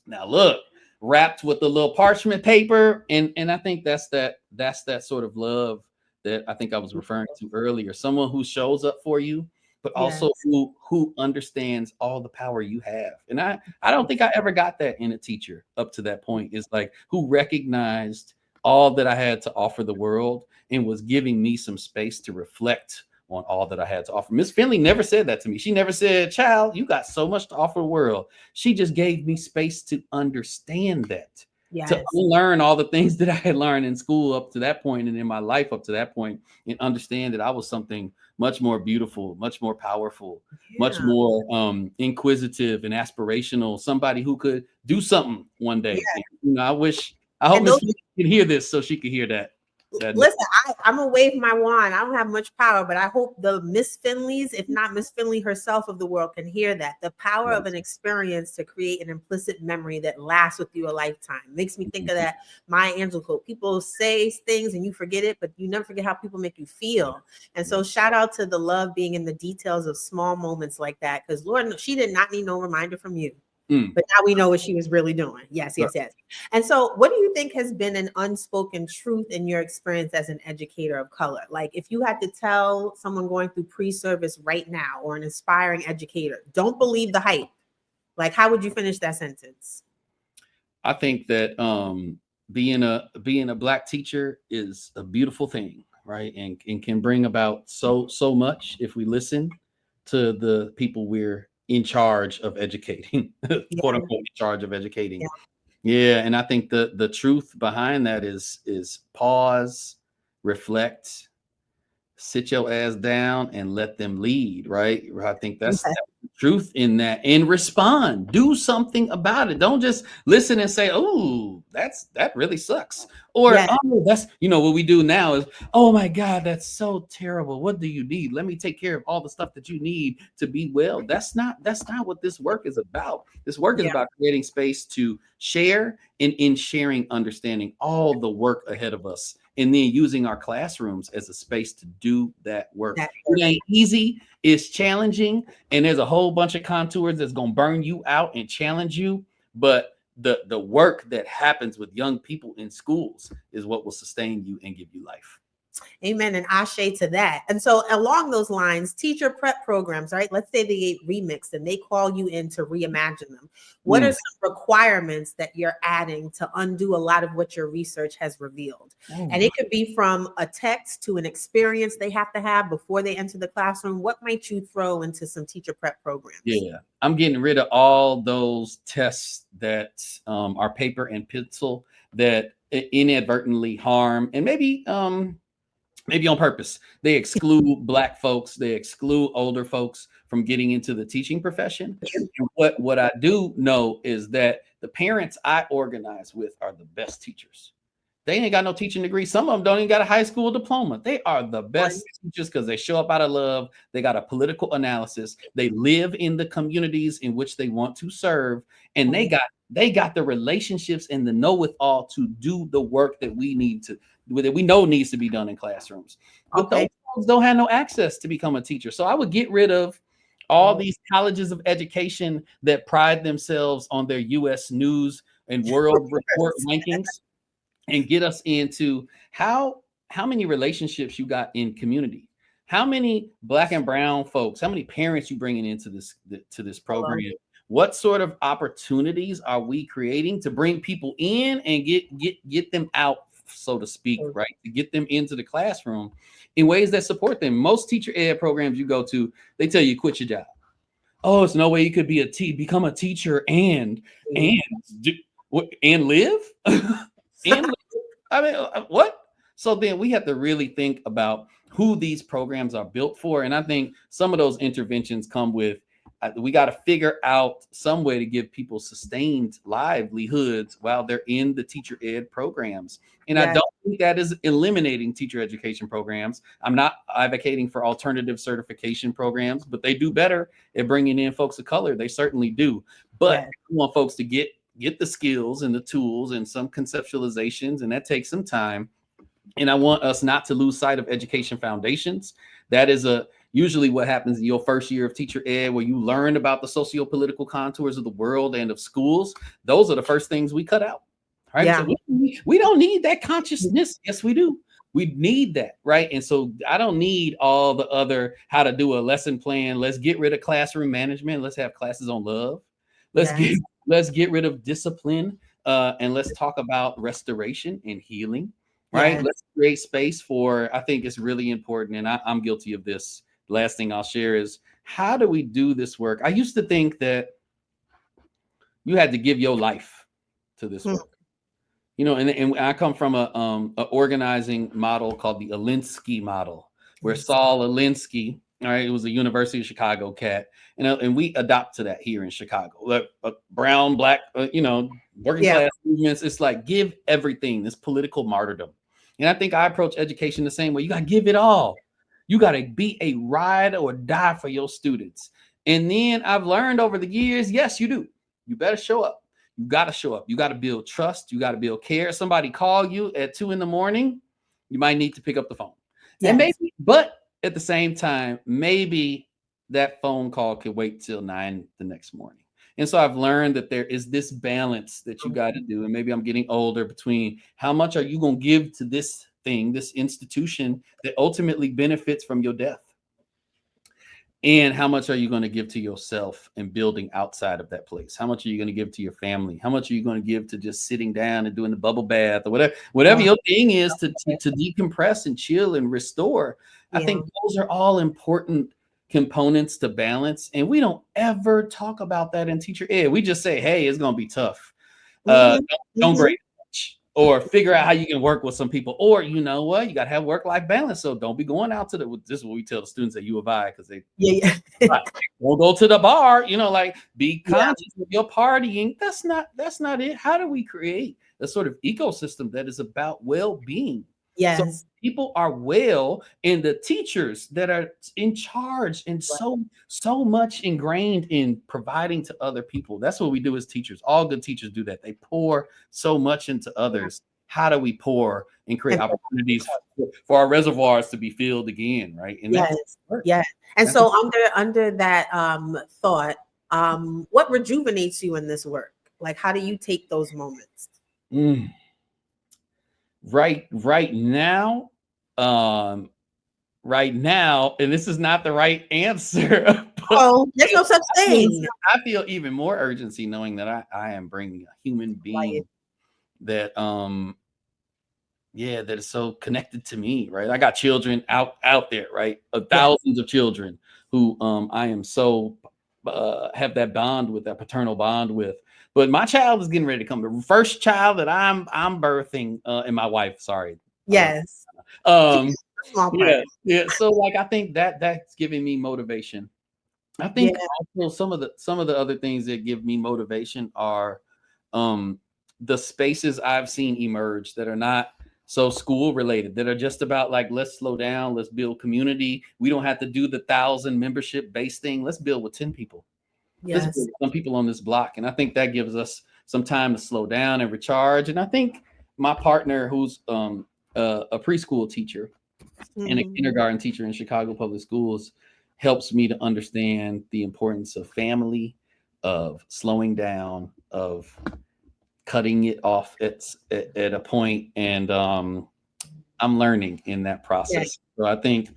Now look, wrapped with a little parchment paper. And I think that's that sort of love that I think I was referring to earlier. Someone who shows up for you, but also who understands all the power you have. And I don't think I ever got that in a teacher up to that point. Is like who recognized all that I had to offer the world and was giving me some space to reflect on all that I had to offer. Miss Finley never said that to me. She never said, child, you got so much to offer the world. She just gave me space to understand that. To unlearn all the things that I had learned in school up to that point and in my life up to that point, and understand that I was something much more beautiful, much more powerful, much more inquisitive and aspirational, somebody who could do something one day. And, I hope Miss Finley can hear this so she could hear that. Listen, I'm gonna wave my wand. I don't have much power, but I hope the Miss Finleys, if not Miss Finley herself of the world, can hear that. The power of an experience to create an implicit memory that lasts with you a lifetime. Makes me think of that Maya Angelou quote. People say things and you forget it, but you never forget how people make you feel. And so shout out to the love being in the details of small moments like that. Because Lord, she did not need no reminder from you. But now we know what she was really doing. Yes. And so what do you think has been an unspoken truth in your experience as an educator of color? Like if you had to tell someone going through pre-service right now or an aspiring educator, don't believe the hype. Like how would you finish that sentence? I think that being a Black teacher is a beautiful thing, right? And can bring about so much if we listen to the people we're in charge of educating, quote unquote, in charge of educating. And I think the truth behind that is pause, reflect, sit your ass down and let them lead, right? I think that's the truth in that, and respond, do something about it. Don't just listen and say, oh, that really sucks. Or, oh, that's, what we do now is, oh my God, that's so terrible. What do you need? Let me take care of all the stuff that you need to be well. That's not what this work is about. This work is about creating space to share, and in sharing, understanding all the work ahead of us, and then using our classrooms as a space to do that work. It ain't easy, it's challenging, and there's a whole bunch of contours that's gonna burn you out and challenge you, but the work that happens with young people in schools is what will sustain you and give you life. Amen. And ashe to that. And so along those lines, teacher prep programs, right? Let's say they get remixed and they call you in to reimagine them. What are some requirements that you're adding to undo a lot of what your research has revealed? And it could be from a text to an experience they have to have before they enter the classroom. What might you throw into some teacher prep programs? Yeah, I'm getting rid of all those tests that are paper and pencil that inadvertently harm, and maybe on purpose, they exclude Black folks, they exclude older folks from getting into the teaching profession. And what I do know is that the parents I organize with are the best teachers. They ain't got no teaching degree. Some of them don't even got a high school diploma. They are the best teachers because they show up out of love. They got a political analysis. They live in the communities in which they want to serve. And they got the relationships and the know-with-all to do the work that we know needs to be done in classrooms. But those folks don't have no access to become a teacher. So I would get rid of all these colleges of education that pride themselves on their U.S. News and World Report rankings, and get us into how many relationships you got in community, how many Black and brown folks, how many parents you bringing into this program. What sort of opportunities are we creating to bring people in and get them out so to speak, right? To get them into the classroom in ways that support them. Most teacher ed programs you go to, they tell you quit your job. Oh, it's no way you could become a teacher and live and live. I mean, what? So then we have to really think about who these programs are built for. And I think some of those interventions come with, we got to figure out some way to give people sustained livelihoods while they're in the teacher ed programs. And I don't think that is eliminating teacher education programs. I'm not advocating for alternative certification programs, but they do better at bringing in folks of color. They certainly do. But we want folks to get the skills and the tools and some conceptualizations, and that takes some time. And I want us not to lose sight of education foundations. That is usually what happens in your first year of teacher ed, where you learn about the socio-political contours of the world and of schools. Those are the first things we cut out, right? Yeah. So we don't need that consciousness. Yes, we do. We need that, right? And so I don't need all the other, how to do a lesson plan. Let's get rid of classroom management. Let's have classes on love. Let's get rid of discipline, and let's talk about restoration and healing, right? Yes. Let's create space for, I think it's really important, and I'm guilty of this. Last thing I'll share is, how do we do this work? I used to think that you had to give your life to this work, you know, and I come from a organizing model called the Alinsky model, where Saul Alinsky, all right, it was a University of Chicago cat, and we adopt to that here in Chicago. Like brown, black, working class movements. It's like, give everything, this political martyrdom. And I think I approach education the same way. You got to give it all. You got to be a ride or die for your students. And then I've learned over the years, yes, you do. You better show up. You got to show up. You got to build trust. You got to build care. Somebody call you at 2 a.m, you might need to pick up the phone. Yes. And maybe, but at the same time, maybe that phone call could wait till 9 the next morning. And so I've learned that there is this balance that you got to do. And maybe I'm getting older, between how much are you going to give to this thing, this institution that ultimately benefits from your death, and how much are you going to give to yourself and building outside of that place? How much are you going to give to your family? How much are you going to give to just sitting down and doing the bubble bath, or whatever your thing is to decompress and chill and restore? I think those are all important components to balance. And we don't ever talk about that in teacher ed. We just say, hey, it's going to be tough. Don't grade much, or figure out how you can work with some people, or you know what, you got to have work-life balance. So don't be going out to this is what we tell the students at U of I, because they won't go to the bar, like, be conscious of your partying. That's not it. How do we create a sort of ecosystem that is about well-being? Yes. So people are well, and the teachers that are in charge and so much ingrained in providing to other people. That's what we do as teachers. All good teachers do that. They pour so much into others. How do we pour and create opportunities for our reservoirs to be filled again, right? And And so under that thought, what rejuvenates you in this work? Like, how do you take those moments? Right now, and this is not the right answer. There's no such thing. I feel even more urgency knowing that I am bringing a human being that that is so connected to me, right? I got children out there, right? Thousands of children who I am so have that bond with, that paternal bond with. But my child is getting ready to come. The first child that I'm birthing, and my wife, sorry. Yes. Yeah. So like, I think that's giving me motivation. I think also some of the other things that give me motivation are the spaces I've seen emerge that are not so school related, that are just about like, let's slow down, let's build community. We don't have to do the 1,000 membership based thing. Let's build with 10 people. Let's build some people on this block. And I think that gives us some time to slow down and recharge. And I think my partner, who's a preschool teacher and a kindergarten teacher in Chicago Public Schools, helps me to understand the importance of family, of slowing down, of cutting it off at a point. And I'm learning in that process. So I think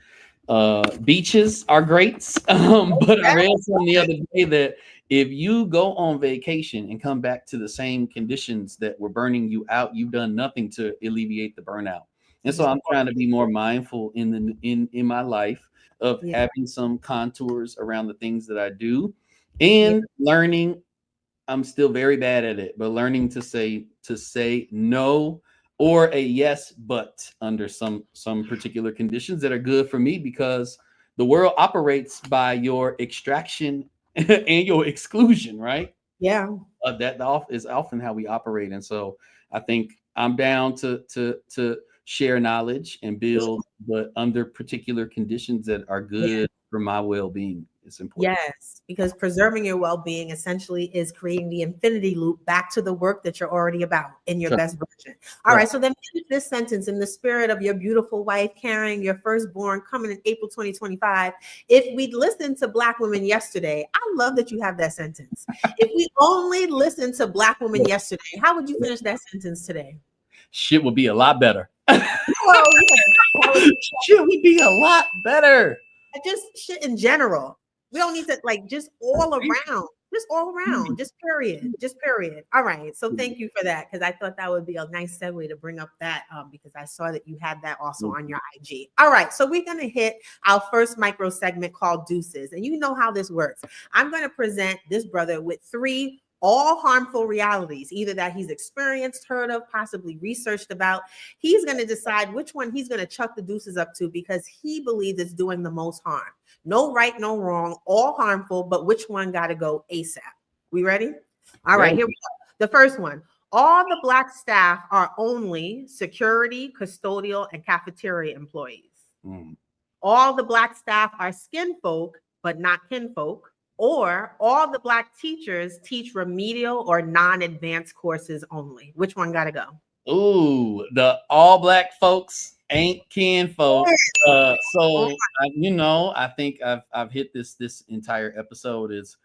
beaches are great, but I read some the other day that If you go on vacation and come back to the same conditions that were burning you out, you've done nothing to alleviate the burnout. And so I'm trying to be more mindful in my life of having some contours around the things that I do, and learning. I'm still very bad at it, but learning to say no or a yes, but under some particular conditions that are good for me, because the world operates by your extraction and your exclusion, right? Yeah. That is often how we operate. And so I think I'm down to share knowledge and build, but under particular conditions that are good for my well-being. It's important. Yes, because preserving your well-being essentially is creating the infinity loop back to the work that you're already about in your best version. All right, so then finish this sentence in the spirit of your beautiful wife carrying your firstborn coming in April 2025. If we'd listened to Black women yesterday, I love that you have that sentence. If we only listened to Black women yesterday, how would you finish that sentence today? Shit would be a lot better. Well, shit would be a lot better. Just shit in general. We don't need to just all around, just period. All right. So thank you for that, because I thought that would be a nice segue to bring up that because I saw that you had that also on your IG. All right. So we're going to hit our first micro segment called Deuces. And you know how this works. I'm going to present this brother with 3 all harmful realities, either that he's experienced, heard of, possibly researched about. He's going to decide which one he's going to chuck the deuces up to because he believes it's doing the most harm. No right, no wrong, all harmful, but which one got to go ASAP? We ready? All right, here we go. The first one. All the Black staff are only security, custodial, and cafeteria employees. All the Black staff are skin folk, but not kinfolk. Or all the Black teachers teach remedial or non-advanced courses only. Which one got to go? Ooh, the all Black folks ain't kinfolk. I think I've hit this entire episode is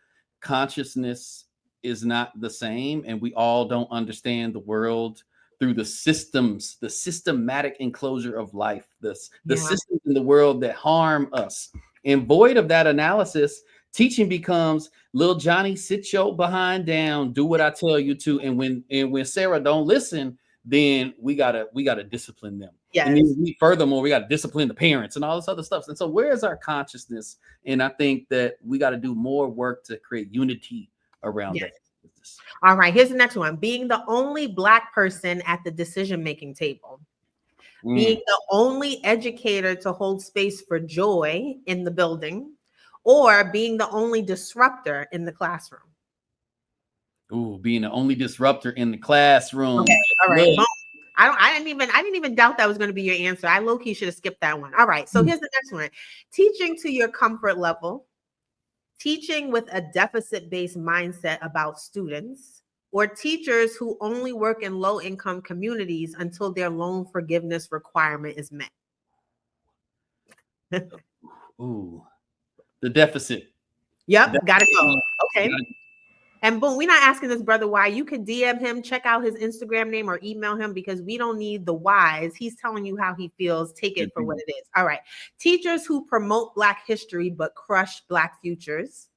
consciousness is not the same, and we all don't understand the world through the systems, the systematic enclosure of life, the systems in the world that harm us. And void of that analysis, teaching becomes little Johnny, sit your behind down, do what I tell you to. And when Sarah don't listen, then we gotta discipline them. Yes. And then furthermore, we gotta discipline the parents and all this other stuff. And so where's our consciousness? And I think that we got to do more work to create unity around that. All right, here's the next one. Being the only Black person at the decision-making table. Being the only educator to hold space for joy in the building, or being the only disruptor in the classroom. Ooh, being the only disruptor in the classroom. Okay, all right. I didn't even doubt that was going to be your answer. I low-key should have skipped that one. All right, so here's the next one. Teaching to your comfort level, teaching with a deficit-based mindset about students, or teachers who only work in low-income communities until their loan forgiveness requirement is met. Ooh, the deficit. Yep, gotta go. Okay. And boom, we're not asking this brother why. You can DM him, check out his Instagram name or email him, because we don't need the whys. He's telling you how he feels. Take it for what it is. All right. Teachers who promote Black history but crush Black futures.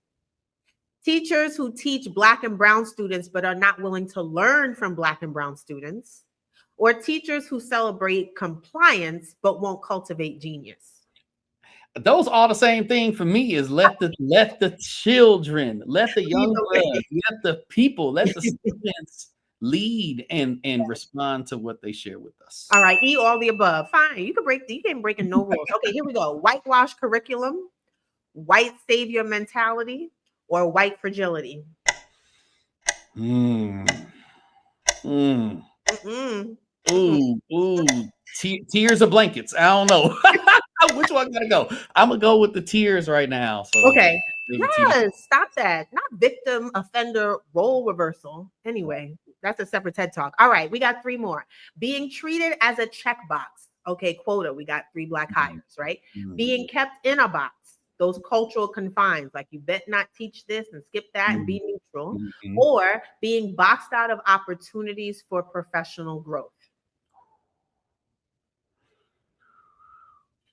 Teachers who teach Black and brown students but are not willing to learn from Black and brown students. Or teachers who celebrate compliance but won't cultivate genius. Those are the same thing for me. Is let the children, let the young blood, let the people, let the students lead and respond to what they share with us. All right, all the above. Fine, you can break no rules. Okay, here we go. Whitewash curriculum, white savior mentality, or white fragility. Tears or blankets. I don't know. Which one gotta go? I'm gonna go with the tears right now. So okay. Yes, stop that. Not victim, offender, role reversal. Anyway, that's a separate TED Talk. All right, we got 3 more. Being treated as a checkbox. Okay, quota. We got 3 Black hires, right? Being kept in a box. Those cultural confines, like you bet not teach this and skip that and be neutral. Or being boxed out of opportunities for professional growth.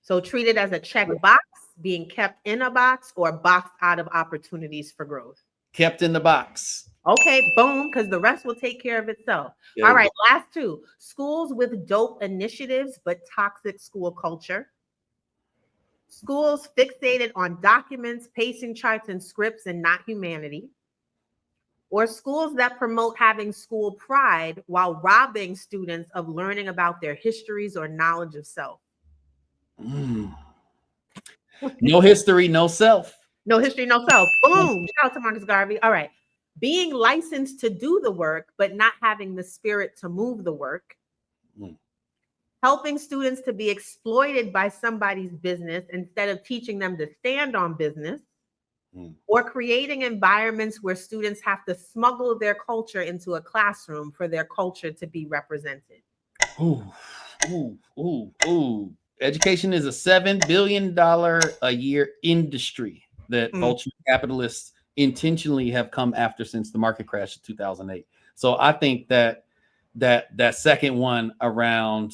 So treated as a check box, being kept in a box, or boxed out of opportunities for growth. kept in the box. Okay, boom, because the rest will take care of itself. All right, last two. Schools with dope initiatives, but toxic school culture. Schools fixated on documents, pacing charts, and scripts and not humanity. Or schools that promote having school pride while robbing students of learning about their histories or knowledge of self. No history, no self. No history, no self. Boom. Shout out to Marcus Garvey. All right. Being licensed to do the work, but not having the spirit to move the work. Helping students to be exploited by somebody's business instead of teaching them to stand on business. Or creating environments where students have to smuggle their culture into a classroom for their culture to be represented. Education is a $7 billion a year industry that vulture capitalists intentionally have come after since the market crash of 2008. So I think that second one around,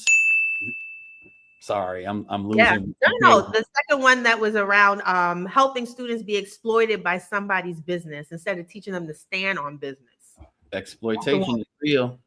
sorry, I'm losing. Yeah, no, the second one that was around helping students be exploited by somebody's business instead of teaching them to stand on business. Exploitation is real.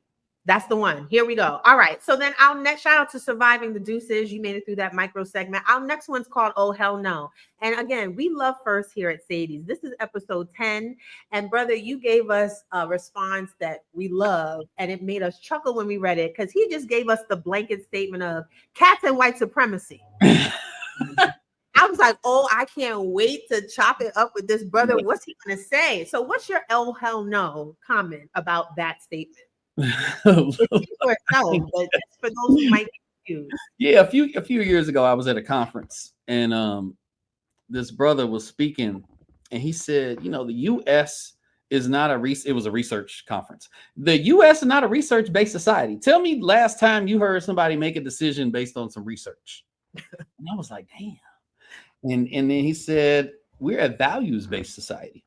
That's the one. Here we go. All right. So then our next shout out to Surviving the Deuces. You made it through that micro segment. Our next one's called Oh Hell No. And again, we love first here at Sadie's. This is episode 10. And brother, you gave us a response that we love. And it made us chuckle when we read it because he just gave us the blanket statement of cats and white supremacy. I was like, oh, I can't wait to chop it up with this brother. What's he going to say? So what's your oh hell no comment about that statement? It's for itself, but it's for those who might be confused. Yeah, a few years ago, I was at a conference and this brother was speaking, and he said, you know, the U.S. is not it was a research conference. The U.S. is not a research-based society. Tell me last time you heard somebody make a decision based on some research. And I was like, damn. And then he said, we're a values-based society,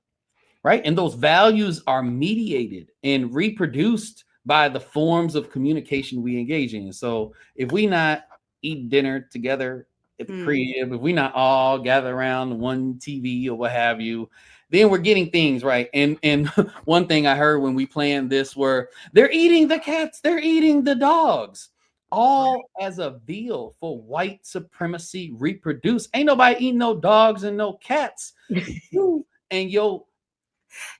right? And those values are mediated and reproduced by the forms of communication we engage in. So if we not eat dinner together at the crib, if we not all gather around one TV or what have you, then we're getting things right. And one thing I heard when we planned this were they're eating the cats, they're eating the dogs, all as a veil for white supremacy reproduce. Ain't nobody eating no dogs and no cats. And yo,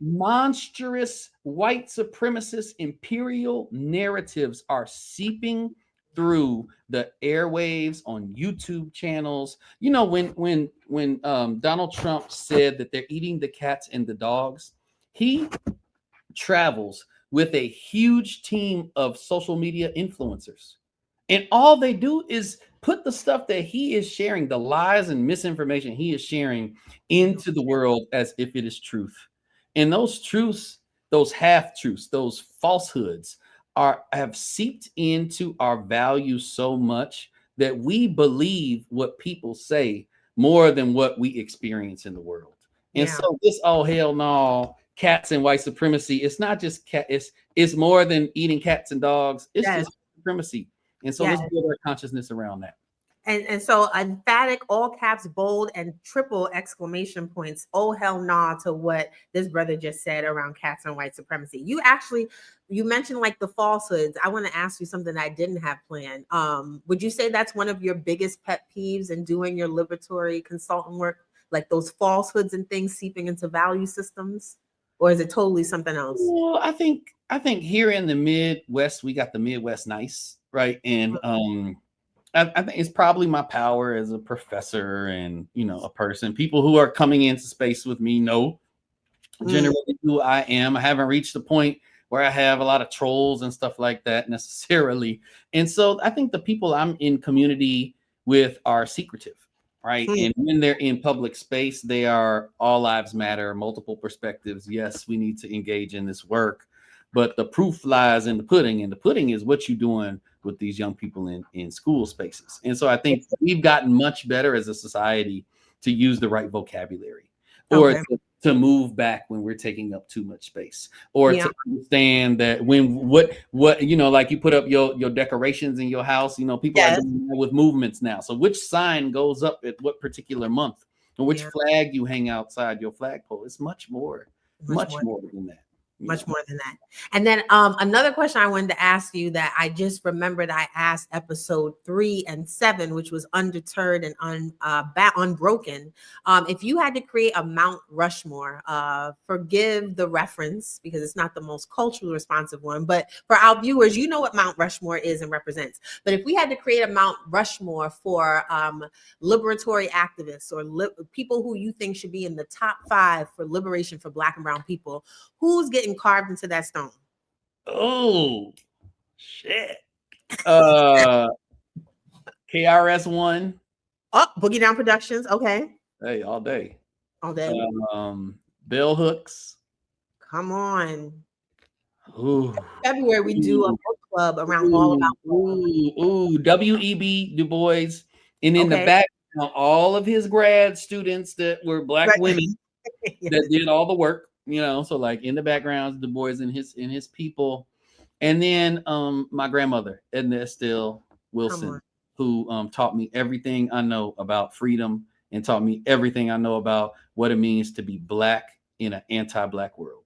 monstrous white supremacist imperial narratives are seeping through the airwaves on YouTube channels. You know, when Donald Trump said that they're eating the cats and the dogs, he travels with a huge team of social media influencers. And all they do is put the stuff that he is sharing, the lies and misinformation he is sharing, into the world as if it is truth. And those truths, those half-truths, those falsehoods have seeped into our values so much that we believe what people say more than what we experience in the world. And so this oh hell no, cats and white supremacy, it's not just cat, it's more than eating cats and dogs. It's just supremacy. And so let's build our consciousness around that. And so emphatic, all caps, bold, and triple exclamation points. Oh, hell nah to what this brother just said around cats and white supremacy. You mentioned like the falsehoods. I want to ask you something I didn't have planned. Would you say that's one of your biggest pet peeves in doing your liberatory consultant work? Like those falsehoods and things seeping into value systems? Or is it totally something else? Well, I think here in the Midwest, we got the Midwest nice, right? And I think it's probably my power as a professor and, you know, a person. People who are coming into space with me know generally who I am. I haven't reached the point where I have a lot of trolls and stuff like that necessarily. And so I think the people I'm in community with are secretive, right? And when they're in public space, they are all lives matter, multiple perspectives. Yes, we need to engage in this work, but the proof lies in the pudding, and the pudding is what you're doing with these young people in school spaces. And so I think we've gotten much better as a society to use the right vocabulary, or to move back when we're taking up too much space, or to understand that when what you know, like you put up your decorations in your house, you know, people are doing that with movements now. So which sign goes up at what particular month, and which flag you hang outside your flagpole, it's much more Much more than that. Much more than that. And then another question I wanted to ask you that I just remembered I asked episode 3 and 7, which was Undeterred and Unbroken. If you had to create a Mount Rushmore, forgive the reference because it's not the most culturally responsive one, but for our viewers, you know what Mount Rushmore is and represents. But if we had to create a Mount Rushmore for liberatory activists or people who you think should be in the top 5 for liberation for Black and brown people, who's getting carved into that stone? Oh, shit. KRS-One. Oh, Boogie Down Productions. Okay. Hey, all day. All day. Bell Hooks. Come on. Ooh. February, we do a book club around All About W.E.B. Du Bois. And in the background, all of his grad students that were Black women that did all the work. So like in the background, Du Bois and his people, and then my grandmother Edna Estelle Wilson, who taught me everything I know about freedom and taught me everything I know about what it means to be Black in an anti-Black world.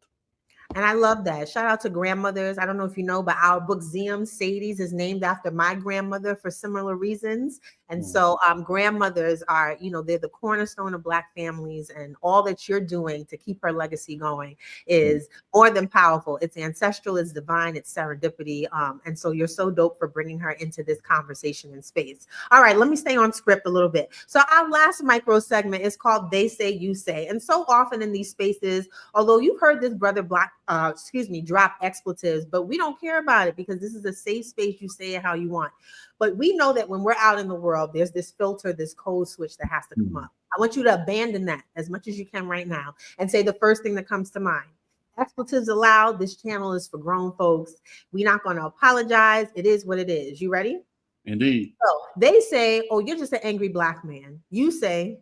And I love that. Shout out to grandmothers. I don't know if you know, but our Bookseum, Sadie's, is named after my grandmother for similar reasons. And so grandmothers are, they're the cornerstone of Black families, and all that you're doing to keep her legacy going is more than powerful. It's ancestral, it's divine, it's serendipity. And so you're so dope for bringing her into this conversation and space. All right, let me stay on script a little bit. So our last micro segment is called They Say, You Say. And so often in these spaces, although you've heard this brother drop expletives, but we don't care about it because this is a safe space. You say it how you want. But we know that when we're out in the world, there's this filter, this code switch that has to come up. I want you to abandon that as much as you can right now and say the first thing that comes to mind. Expletives allowed. This channel is for grown folks. We're not going to apologize. It is what it is. You ready? Indeed. So they say, oh, you're just an angry Black man. You say,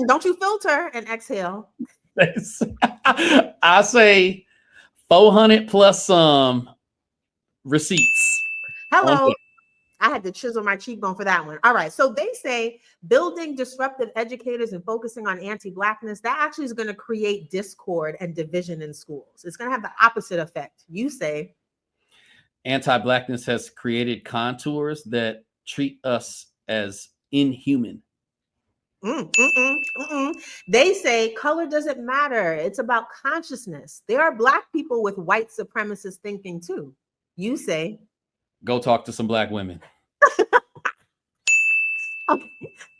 don't you filter and exhale. I say 400 plus receipts. Hello. I had to chisel my cheekbone for that one. All right. So they say building disruptive educators and focusing on anti-Blackness, that actually is going to create discord and division in schools. It's going to have the opposite effect. You say anti-Blackness has created contours that treat us as inhuman. They say color doesn't matter. It's about consciousness. There are Black people with white supremacist thinking too. You say, go talk to some Black women.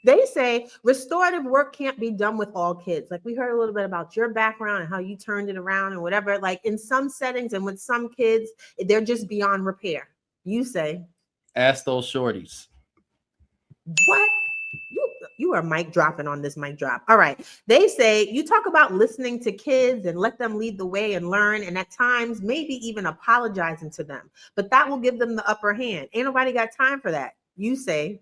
They say restorative work can't be done with all kids. Like we heard a little bit about your background and how you turned it around and whatever. Like in some settings and with some kids, they're just beyond repair. You say, ask those shorties. What? You are mic dropping on this mic drop. All right. They say you talk about listening to kids and let them lead the way and learn. And at times, maybe even apologizing to them. But that will give them the upper hand. Ain't nobody got time for that. You say.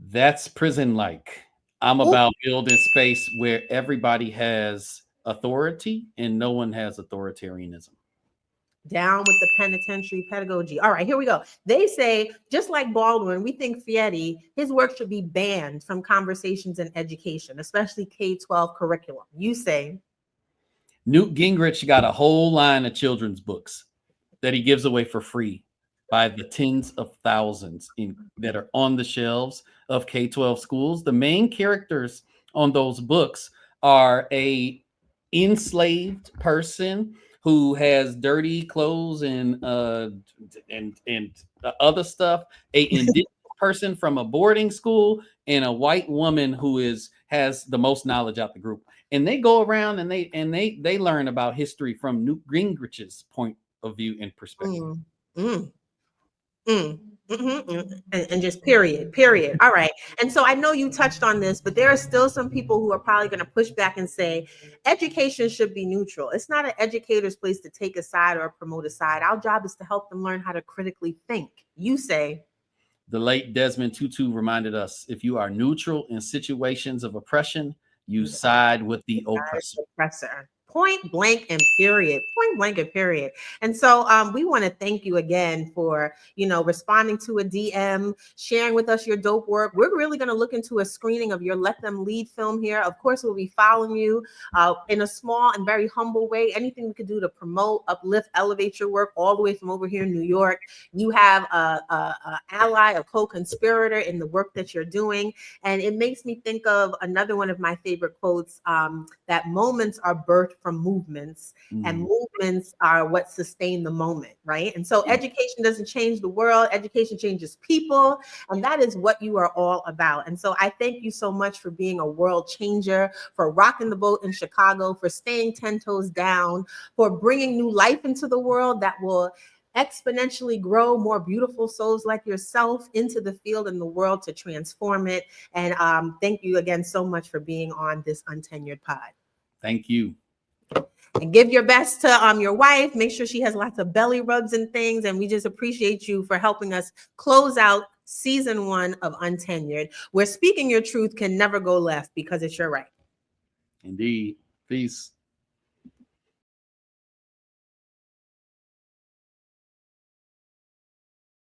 That's prison-like. I'm about building space where everybody has authority and no one has authoritarianism. Down with the penitentiary pedagogy. All right, here we go. They say, just like Baldwin, we think Fieri, his work should be banned from conversations in education, especially K-12 curriculum. You say? Newt Gingrich got a whole line of children's books that he gives away for free by the tens of thousands that are on the shelves of K-12 schools. The main characters on those books are a enslaved person who has dirty clothes and other stuff, a indigenous person from a boarding school, and a white woman who has the most knowledge out the group. And they go around and they learn about history from Newt Gingrich's point of view and perspective. And just period. All right. And so I know you touched on this, but there are still some people who are probably going to push back and say education should be neutral. It's not an educator's place to take a side or promote a side. Our job is to help them learn how to critically think. You say. The late Desmond Tutu reminded us, if you are neutral in situations of oppression, you side with the oppressor. Point blank and period. Point blank and period. And so we want to thank you again for, responding to a DM, sharing with us your dope work. We're really going to look into a screening of your Let Them Lead film here. Of course, we'll be following you in a small and very humble way. Anything we could do to promote, uplift, elevate your work all the way from over here in New York. You have a ally, a co-conspirator in the work that you're doing. And it makes me think of another one of my favorite quotes, that moments are birthed from movements, and movements are what sustain the moment, right? And so education doesn't change the world, education changes people, and that is what you are all about. And so I thank you so much for being a world changer, for rocking the boat in Chicago, for staying 10 toes down, for bringing new life into the world that will exponentially grow more beautiful souls like yourself into the field and the world to transform it. And thank you again so much for being on this Untenured Pod. Thank you. And give your best to your wife. Make sure she has lots of belly rubs and things. And we just appreciate you for helping us close out season 1 of Untenured, where speaking your truth can never go left because it's your right. Indeed. Peace.